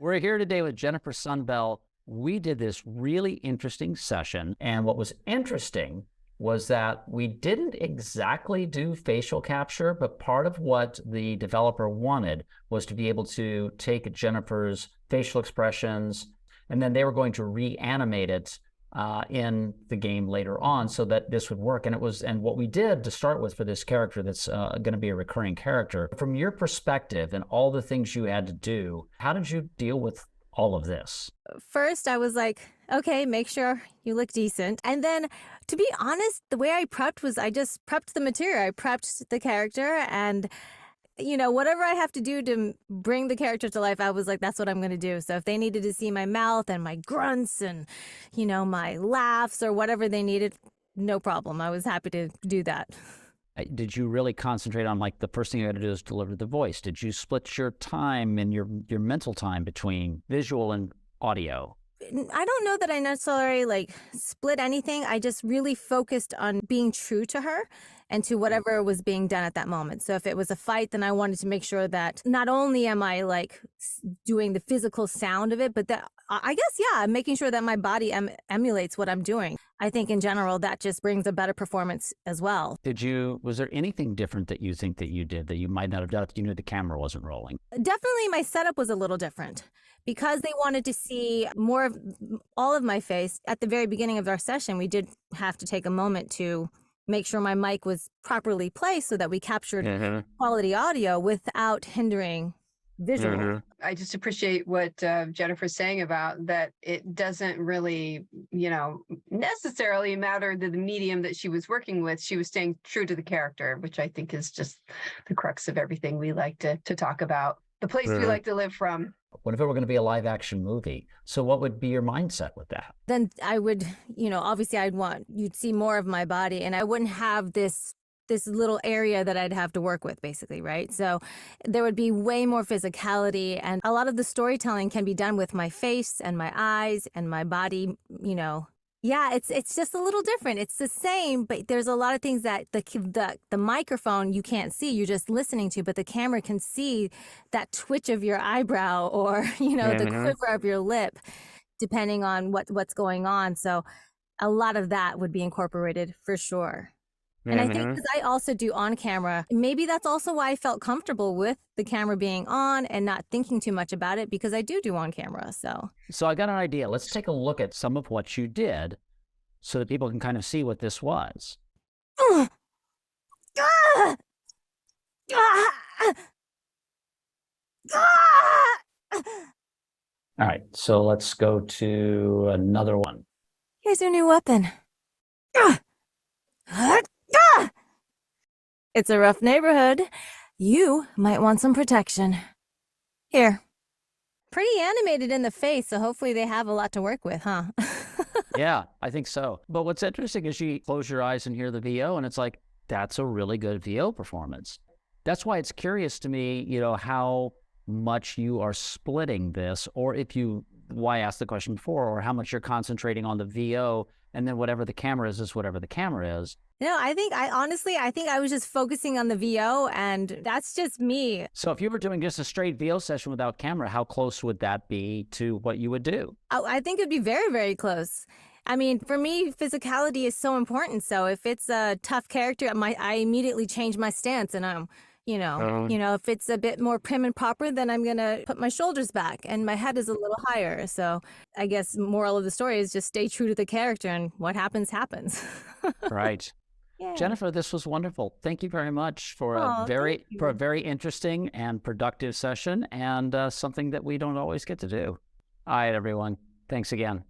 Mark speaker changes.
Speaker 1: We're here today with Jennifer Sunbell. We did this really interesting session, and what was interesting was that we didn't exactly do facial capture, but part of what the developer wanted was to be able to take Jennifer's facial expressions, and then they were going to reanimate it in the game later on so that this would work. And what we did to start with for this character that's going to be a recurring character, from your perspective and all the things you had to do, how did you deal with all of this?
Speaker 2: First, I was like, okay, make sure you look decent. And then, to be honest, the way I prepped was I just prepped the material. I prepped the character and, whatever I have to do to bring the character to life, I was like, that's what I'm going to do. So if they needed to see my mouth and my grunts and, my laughs or whatever they needed, no problem. I was happy to do that.
Speaker 1: Did you really concentrate on, like, the first thing you had to do is deliver the voice? Did you split your time and your mental time between visual and audio?
Speaker 2: I don't know that I necessarily split anything. I just really focused on being true to her and to whatever was being done at that moment. So if it was a fight, then I wanted to make sure that not only am I doing the physical sound of it, but that I guess, yeah, making sure that my body emulates what I'm doing. I think in general, that just brings a better performance as well.
Speaker 1: Was there anything different that you think that you did that you might not have done if you knew the camera wasn't rolling?
Speaker 2: Definitely my setup was a little different because they wanted to see more of all of my face. At the very beginning of our session, we did have to take a moment to make sure my mic was properly placed so that we captured quality audio without hindering visual.
Speaker 3: I just appreciate what Jennifer's saying about that. It doesn't really, necessarily matter the medium that she was working with. She was staying true to the character, which I think is just the crux of everything we like to talk about. The place we like to live from.
Speaker 1: What if it were going to be a live action movie? So what would be your mindset with that?
Speaker 2: Then I would, obviously you'd see more of my body and I wouldn't have this little area that I'd have to work with, basically, right? So there would be way more physicality, and a lot of the storytelling can be done with my face and my eyes and my body, Yeah, it's just a little different. It's the same, but there's a lot of things that the microphone you can't see, you're just listening to, but the camera can see that twitch of your eyebrow or, the quiver of your lip, depending on what's going on. So a lot of that would be incorporated for sure. And I think because I also do on camera, maybe that's also why I felt comfortable with the camera being on and not thinking too much about it, because I do on camera. So
Speaker 1: I got an idea. Let's take a look at some of what you did so that people can kind of see what this was.
Speaker 2: All
Speaker 1: right, so let's go to another one.
Speaker 2: Here's your new weapon. It's a rough neighborhood. You might want some protection. Here. Pretty animated in the face, so hopefully they have a lot to work with, huh?
Speaker 1: Yeah, I think so. But what's interesting is you close your eyes and hear the VO, and it's like, that's a really good VO performance. That's why it's curious to me, how much you are splitting this, or why I asked the question before, or how much you're concentrating on the VO, and then whatever the camera is whatever the camera is.
Speaker 2: No, I think I was just focusing on the VO, and that's just me.
Speaker 1: So if you were doing just a straight VO session without camera, how close would that be to what you would do?
Speaker 2: I think it'd be very, very close. I mean, for me, physicality is so important. So if it's a tough character, I immediately change my stance, and I'm, if it's a bit more prim and proper, then I'm going to put my shoulders back and my head is a little higher. So I guess moral of the story is just stay true to the character, and what happens, happens.
Speaker 1: Right. Yeah. Jennifer, this was wonderful. Thank you very much for a very interesting and productive session, and something that we don't always get to do. All right, everyone. Thanks again.